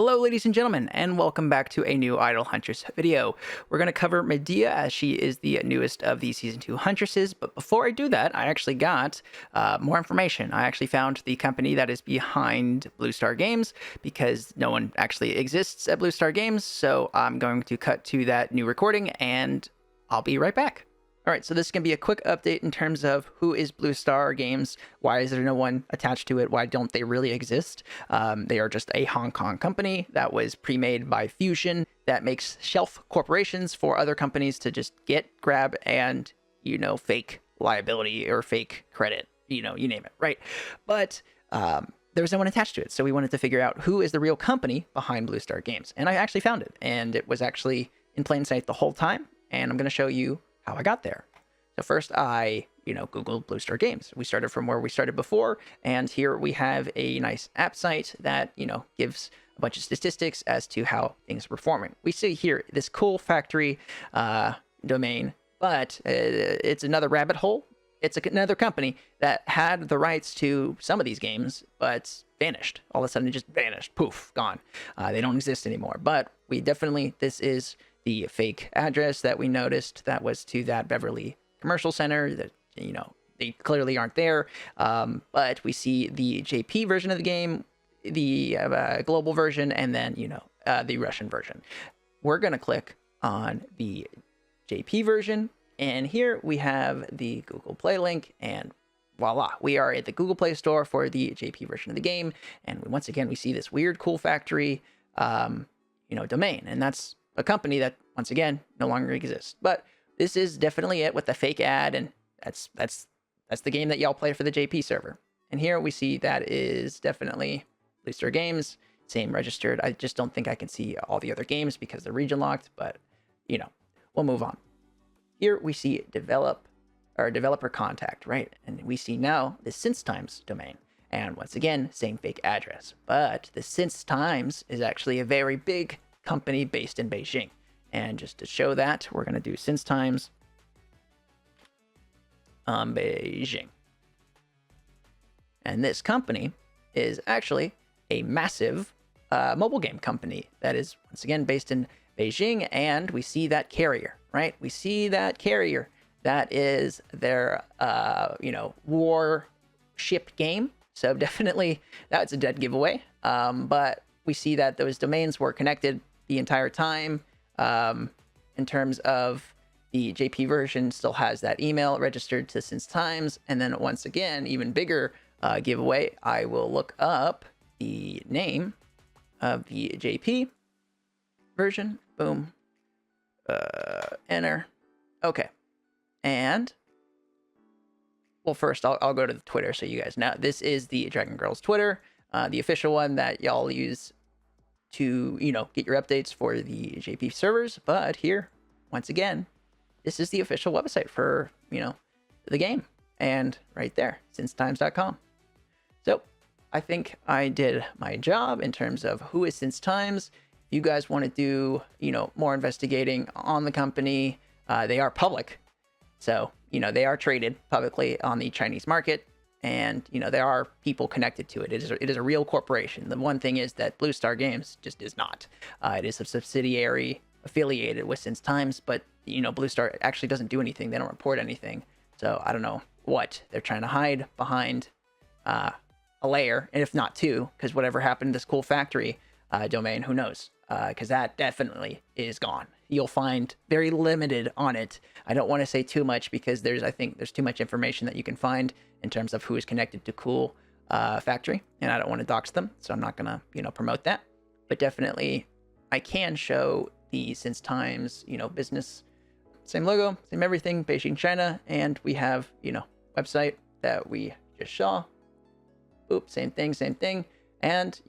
Hello ladies and gentlemen, and welcome back to a new Idol Huntress video. We're going to cover Medea as she is the newest of the Season 2 Huntresses, but before I do that, I actually got more information. I actually found the company that is behind BluStar Games, because no one actually exists at BluStar Games, so I'm going to cut to that new recording, and I'll be right back. All right, so this is going to be a quick update in terms of who is BluStar Games, why is there no one attached to it, why don't they really exist. They are just a Hong Kong company that was pre-made by Fusion that makes shelf corporations for other companies to just get, grab, and, fake liability or fake credit, you name it, right? But there was no one attached to it, so we wanted to figure out who is the real company behind BluStar Games. And I actually found it, and it was actually in plain sight the whole time, and I'm going to show you how I got there. So first I, Googled BluStar Games. We started from where we started before, and here we have a nice app site that, gives a bunch of statistics as to how things are performing. We see here this cool factory domain, but it's another rabbit hole. It's another company that had the rights to some of these games, but vanished. All of a sudden it just vanished. Poof, gone. They don't exist anymore. But this is the fake address that we noticed that was to that Beverly Commercial Center that, they clearly aren't there. But we see the JP version of the game, the global version, and then, the Russian version. We're going to click on the JP version, and here we have the Google Play link, and voila, we are at the Google Play Store for the JP version of the game. And once again, we see this weird cool factory, domain, and that's a company that, once again, no longer exists. But this is definitely it with the fake ad, and that's the game that y'all play for the JP server. And here we see that is definitely BluStar Games, same registered. I just don't think I can see all the other games because they're region locked, but we'll move on. Here we see developer contact, right? And we see now the Since Times domain. And once again, same fake address. But the Since Times is actually a very big company based in Beijing. And just to show that, we're going to do Since Times Beijing. And this company is actually a massive mobile game company that is, once again, based in Beijing. And we see that carrier, right? We see that carrier. That is their, warship game. So definitely that's a dead giveaway. But we see that those domains were connected the entire time. In terms of the JP version still has that email registered to Since Times. And then once again, even bigger giveaway, I will look up the name of the JP version. Boom. Enter. Okay. And well, first I'll go to the Twitter so you guys know. This is the Dragon Girls Twitter, the official one that y'all use to, get your updates for the JP servers. But here, once again, this is the official website for, the game. And right there, sincetimes.com. So I think I did my job in terms of who is Since Times. If you guys want to do, more investigating on the company, they are public. So, they are traded publicly on the Chinese market. And, there are people connected to it. It is a real corporation. The one thing is that BluStar Games just is not. It is a subsidiary affiliated with Since Times, but, BluStar actually doesn't do anything. They don't report anything. So I don't know what they're trying to hide behind a layer, and if not two, because whatever happened to this cool factory domain, who knows? Because that definitely is gone. You'll find very limited on it. I don't want to say too much because I think there's too much information that you can find in terms of who is connected to cool factory, and I don't want to dox them, so I'm not gonna promote that. But definitely I can show the Since Times business, same logo, same everything, Beijing, China, and we have website that we just saw. Oops, same thing, and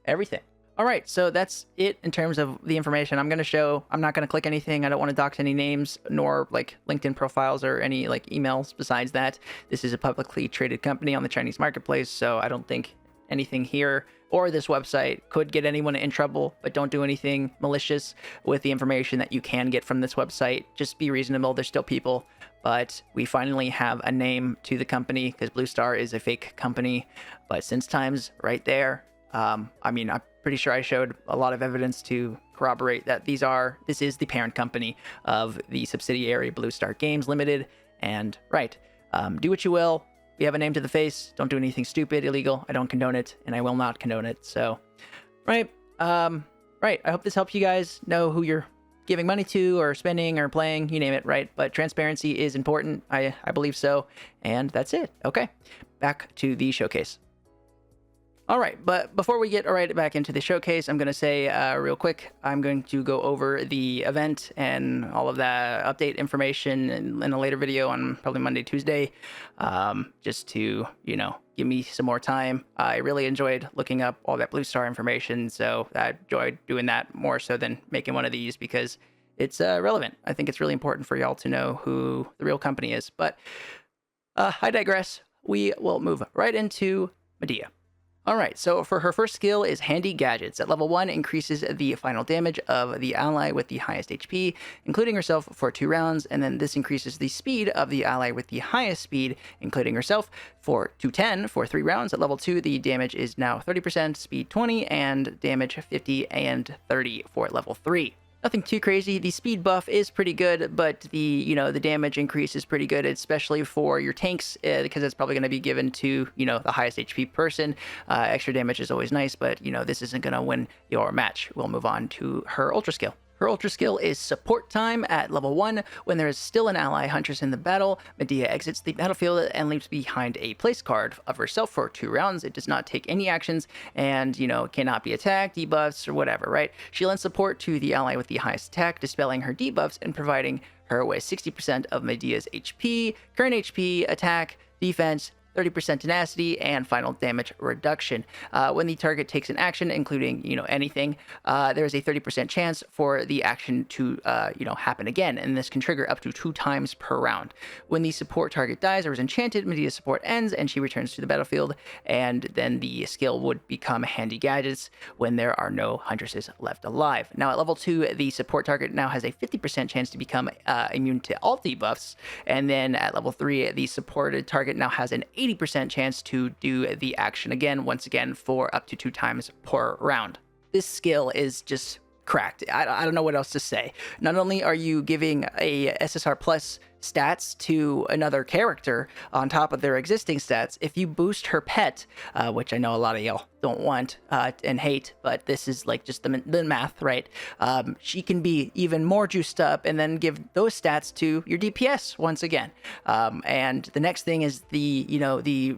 everything. All right, so that's it in terms of the information I'm going to show. I'm not going to click anything. I don't want to dox any names nor like LinkedIn profiles or any like emails besides that. This is a publicly traded company on the Chinese marketplace, so I don't think anything here or this website could get anyone in trouble, but don't do anything malicious with the information that you can get from this website. Just be reasonable. There's still people, but we finally have a name to the company because BluStar is a fake company, but Since Times right there. I mean, pretty sure I showed a lot of evidence to corroborate that this is the parent company of the subsidiary BluStar Games Limited. And do what you will. We have a name to the face. Don't do anything stupid, illegal. I don't condone it, and I will not condone it. So, I hope this helps you guys know who you're giving money to or spending or playing, you name it, right? But transparency is important. I believe so. And that's it. Okay, back to the showcase. All right, but before we get back into the showcase, I'm going to say real quick, I'm going to go over the event and all of that update information in a later video on probably Monday, Tuesday, just to, give me some more time. I really enjoyed looking up all that BluStar information, so I enjoyed doing that more so than making one of these because it's relevant. I think it's really important for y'all to know who the real company is, but I digress. We will move right into Medea. All right, so for her first skill is Handy Gadgets. At level 1, increases the final damage of the ally with the highest HP, including herself, for 2 rounds, and then this increases the speed of the ally with the highest speed, including herself, for 210 for 3 rounds. At level 2, the damage is now 30%, speed 20, and damage 50 and 30 for level 3. Nothing too crazy. The speed buff is pretty good, but the damage increase is pretty good, especially for your tanks, because it's probably going to be given to, the highest HP person. Extra damage is always nice, but, this isn't going to win your match. We'll move on to her Ultra skill. Her Ultra skill is Support Time. At level 1. When there is still an ally Huntress in the battle, Medea exits the battlefield and leaves behind a place card of herself for 2 rounds. It does not take any actions and, cannot be attacked, debuffs, or whatever, right? She lends support to the ally with the highest attack, dispelling her debuffs and providing her with 60% of Medea's HP, current HP, attack, defense, 30% tenacity, and final damage reduction. When the target takes an action, including, anything, there is a 30% chance for the action to, happen again, and this can trigger up to 2 times per round. When the support target dies or is enchanted, Medea's support ends, and she returns to the battlefield, and then the skill would become Handy Gadgets when there are no Huntresses left alive. Now, at level 2, the support target now has a 50% chance to become immune to all debuffs, and then at level 3, the supported target now has an 80% chance to do the action again, once again, for up to 2 times per round. This skill is just cracked. I don't know what else to say. Not only are you giving a SSR plus stats to another character on top of their existing stats, if you boost her pet, which I know a lot of y'all don't want and hate, but this is like just the math, right? She can be even more juiced up and then give those stats to your DPS once again. And the next thing is the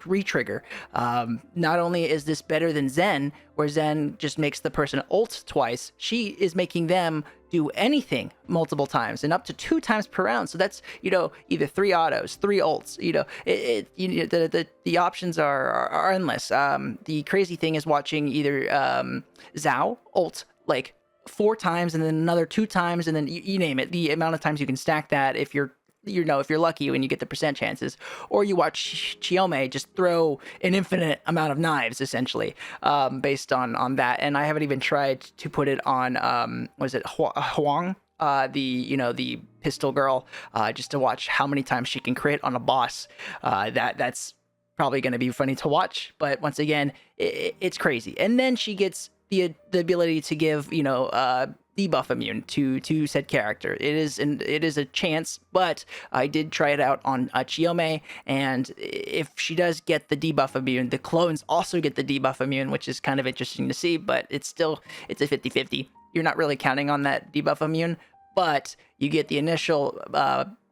retrigger. Not only is this better than Zen, where Zen just makes the person ult twice, she is making them do anything multiple times and up to 2 times per round. So that's, either 3 autos, 3 ults, the options are endless. The crazy thing is watching either Zhao ult like 4 times and then another 2 times, and then you name it, the amount of times you can stack that if you're lucky when you get the percent chances, or you watch Chiome just throw an infinite amount of knives, essentially, based on that. And I haven't even tried to put it on, was it Huang? The pistol girl, just to watch how many times she can crit on a boss. That's probably going to be funny to watch, but once again, it's crazy. And then she gets the ability to give, debuff immune to said character. It is a chance, but I did try it out on Chiome, and if she does get the debuff immune, the clones also get the debuff immune, which is kind of interesting to see, but it's a 50-50. You're not really counting on that debuff immune, but you get the initial,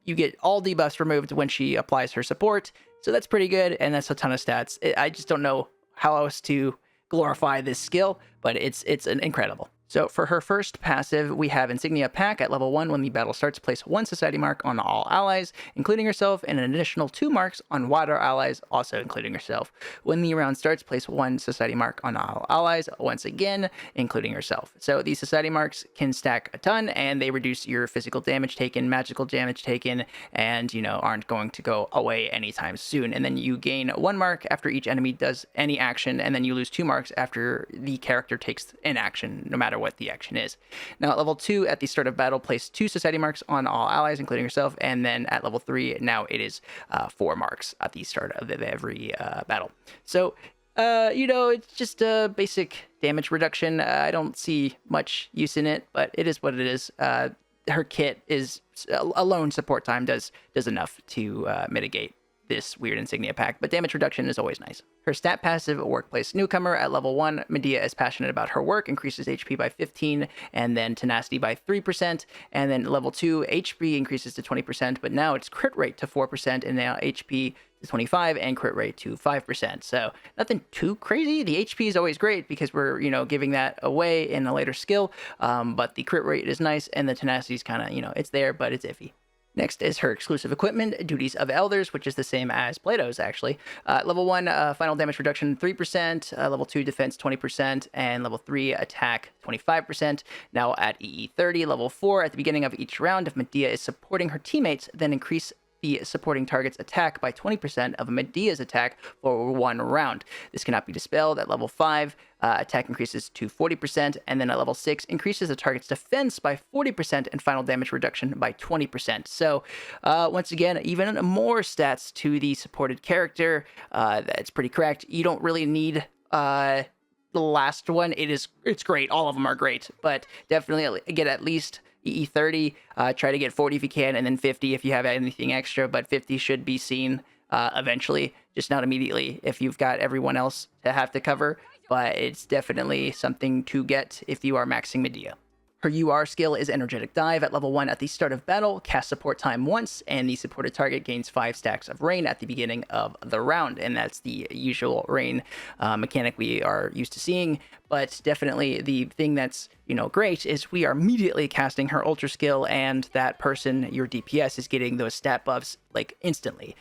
you get all debuffs removed when she applies her support, so that's pretty good, and that's a ton of stats. I just don't know how else to glorify this skill, but it's incredible. So for her first passive, we have Insignia Pack. At level 1, when the battle starts, place 1 society mark on all allies, including herself, and an additional 2 marks on wider allies, also including herself. When the round starts, place 1 society mark on all allies, once again, including herself. So these society marks can stack a ton, and they reduce your physical damage taken, magical damage taken, and, aren't going to go away anytime soon. And then you gain 1 mark after each enemy does any action, and then you lose 2 marks after the character takes an action, no matter what the action is. Now at level 2, at the start of battle, place 2 society marks on all allies, including yourself, and then at level 3, now it is 4 marks at the start of every battle. So It's just a basic damage reduction. I don't see much use in it, but it is what it is. Her kit is alone support time does enough to mitigate this weird insignia pack, but damage reduction is always nice. Her stat passive, Workplace Newcomer, at level 1, Medea is passionate about her work, increases HP by 15, and then tenacity by 3%, and then level 2, HP increases to 20%, but now it's crit rate to 4%, and now HP to 25, and crit rate to 5%. So nothing too crazy. The HP is always great because we're, giving that away in a later skill, but the crit rate is nice, and the tenacity is kind of, it's there, but it's iffy. Next is her exclusive equipment, Duties of Elders, which is the same as Plato's, actually. Level 1, final damage reduction 3%, level 2, defense 20%, and level 3, attack 25%. Now at EE 30, level 4, at the beginning of each round, if Medea is supporting her teammates, then increase the supporting target's attack by 20% of Medea's attack for 1 round. This cannot be dispelled. At level 5, attack increases to 40%, and then at level 6, increases the target's defense by 40% and final damage reduction by 20%. So, once again, even more stats to the supported character. That's pretty correct. You don't really need the last one. It's great. All of them are great, but definitely get at least EE 30, try to get 40 if you can, and then 50 if you have anything extra, but 50 should be seen eventually, just not immediately if you've got everyone else to have to cover, but it's definitely something to get if you are maxing Medea. Her UR skill is Energetic Dive. At level 1 at the start of battle, cast support time once, and the supported target gains 5 stacks of rain at the beginning of the round, and that's the usual rain mechanic we are used to seeing, but definitely the thing that's great is we are immediately casting her ultra skill, and that person, your DPS, is getting those stat buffs like instantly.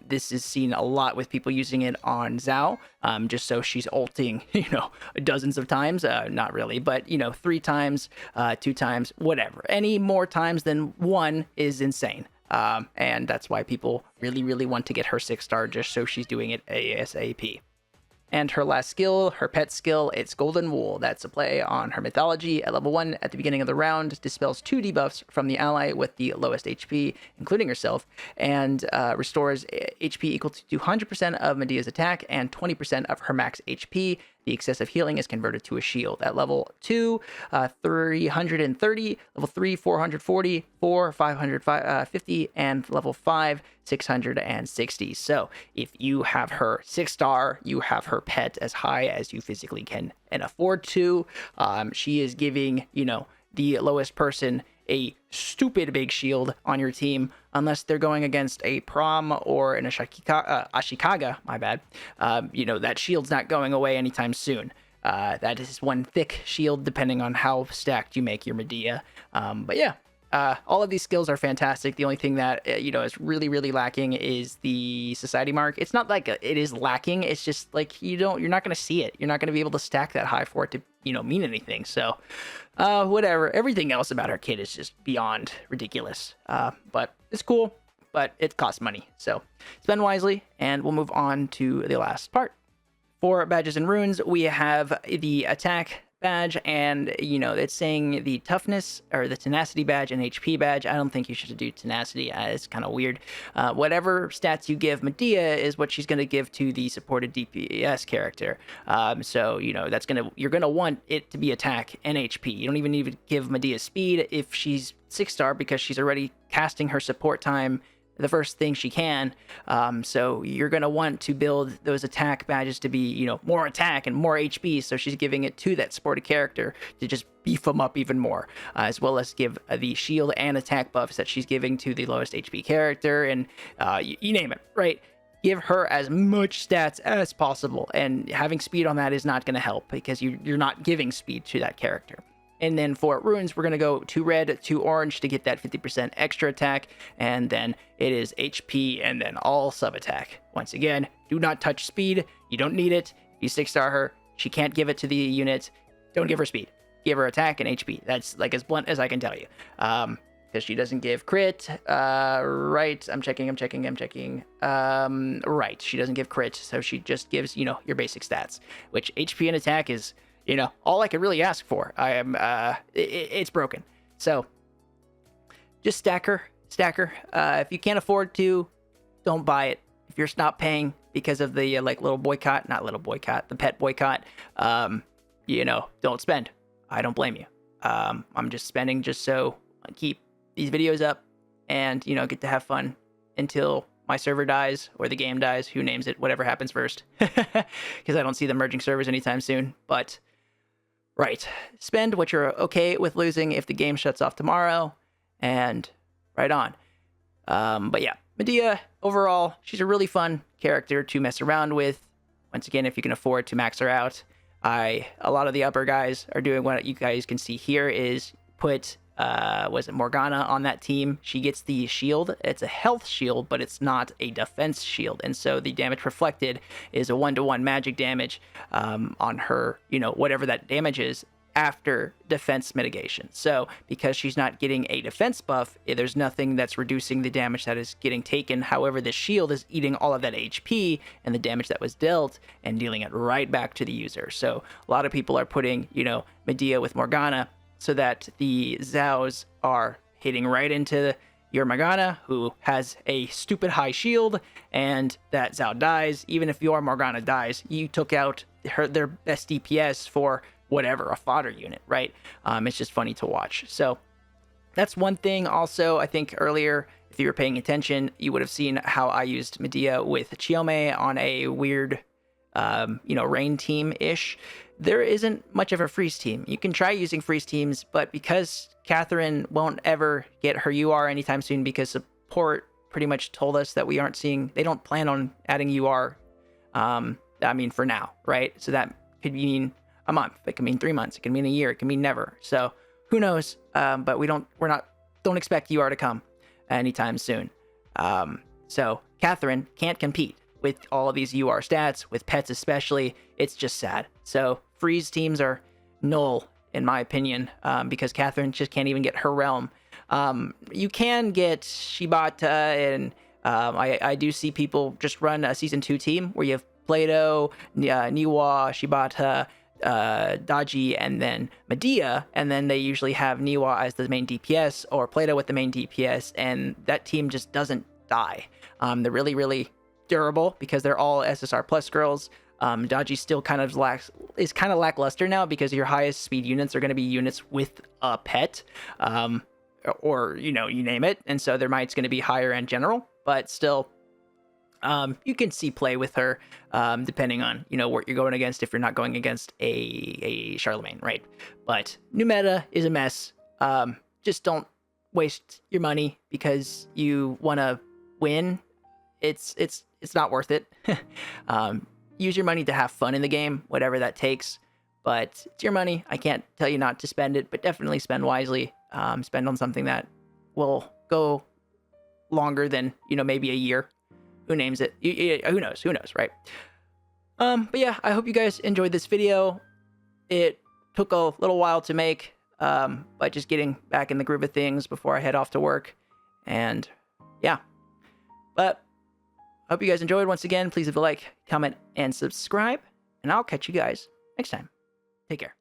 This is seen a lot with people using it on Zhao, just so she's ulting, dozens of times. Not really, but 3 times, 2 times, whatever. Any more times than 1 is insane. And that's why people really, really want to get her 6-star just so she's doing it ASAP. And her last skill, her pet skill, it's Golden Wool. That's a play on her mythology. At level 1, at the beginning of the round, dispels 2 debuffs from the ally with the lowest HP, including herself, and restores HP equal to 200% of Medea's attack and 20% of her max HP. The excessive healing is converted to a shield. At level 2, 330, level 3, 440, 4, 550, and level 5, 660. So if you have her 6-star, you have her pet as high as you physically can and afford to. She is giving, the lowest person a stupid big shield on your team, unless they're going against a Prom or an Ashikaga, my bad. That shield's not going away anytime soon. That is one thick shield, depending on how stacked you make your Medea. But yeah, all of these skills are fantastic. The only thing that, is really, really lacking is the society mark. It's not like it is lacking. It's just like, you're not going to see it. You're not going to be able to stack that high for it to, mean anything. So, whatever. Everything else about her kit is just beyond ridiculous. But it's cool, but it costs money. So spend wisely, and we'll move on to the last part. For badges and runes, we have the attack badge, and it's saying the toughness or the tenacity badge and HP badge. I don't think you should do tenacity. It's kind of weird. Whatever stats you give Medea is what she's going to give to the supported DPS character. So you're gonna want it to be attack and HP. You don't even need to give Medea speed if she's 6-star, because she's already casting her support time the first thing she can. So you're going to want to build those attack badges to be, more attack and more HP. So she's giving it to that supported character to just beef them up even more, as well as give the shield and attack buffs that she's giving to the lowest HP character. And you name it, right? Give her as much stats as possible. And having speed on that is not going to help, because you're not giving speed to that character. And then for runes, we're going to go to red, to orange to get that 50% extra attack. And then it is HP and then all sub attack. Once again, do not touch speed. You don't need it. If you 6-star her, she can't give it to the unit. Don't give her speed. Give her attack and HP. That's like as blunt as I can tell you. Because she doesn't give crit. Right. I'm checking. Right. She doesn't give crit. So she just gives, your basic stats, which HP and attack is, all I could really ask for. It's broken. So just stack her. If you can't afford to, don't buy it. If you're not paying, because of the like little boycott, not little boycott, the pet boycott, you know, don't spend. I don't blame you. I'm just spending just so I keep these videos up and, you know, get to have fun until my server dies or the game dies, who names it, whatever happens first, because I don't see them merging servers anytime soon. But right, spend what you're okay with losing if the game shuts off tomorrow, and right on. But yeah, Medea, overall, she's a really fun character to mess around with. Once again, if you can afford to max her out. A lot of the upper guys are doing what you guys can see here is put, was it Morgana on that team? She gets the shield. It's a health shield, but it's not a defense shield. And so the damage reflected is a 1-to-1 magic damage on her, you know, whatever that damage is, after defense mitigation. So because she's not getting a defense buff, there's nothing that's reducing the damage that is getting taken. However, the shield is eating all of that HP and the damage that was dealt and dealing it right back to the user. So a lot of people are putting, you know, Medea with Morgana so that the Zhaos are hitting right into your Morgana, who has a stupid high shield, and that Zhao dies. Even if your Morgana dies, you took out their best DPS for whatever, a fodder unit, right? It's just funny to watch. So that's one thing. Also, I think earlier, if you were paying attention, you would have seen how I used Medea with Chiome on a weird, you know, rain team-ish. There isn't much of a freeze team. You can try using freeze teams, but because Catherine won't ever get her UR anytime soon, because support pretty much told us that we aren't seeing, they don't plan on adding UR, I mean, for now, right? So that could mean a month, it can mean 3 months, it can mean a year, it can mean never. So who knows? But don't expect UR to come anytime soon. So Catherine can't compete with all of these UR stats, with pets especially. It's just sad. So freeze teams are null, in my opinion, because Catherine just can't even get her realm. You can get Shibata, and I do see people just run a Season 2 team where you have Plato, Niwa, Shibata, Daji, and then Medea, and then they usually have Niwa as the main DPS or Plato with the main DPS, and that team just doesn't die. They're really, really durable because they're all SSR plus girls. Daji still kind of is kind of lackluster now because your highest speed units are going to be units with a pet, or you know, you name it, and so their might's going to be higher in general, but still. You can see play with her, depending on, you know, what you're going against, if you're not going against a Charlemagne, right? But new meta is a mess. Just don't waste your money because you want to win. It's not worth it. Use your money to have fun in the game, whatever that takes. But it's your money. I can't tell you not to spend it, but definitely spend wisely. Spend on something that will go longer than, you know, maybe a year. Who names it? Who knows? Who knows, right? But yeah, I hope you guys enjoyed this video. It took a little while to make, but just getting back in the groove of things before I head off to work. And yeah, but I hope you guys enjoyed. Once again, please leave a like, comment, and subscribe, and I'll catch you guys next time. Take care.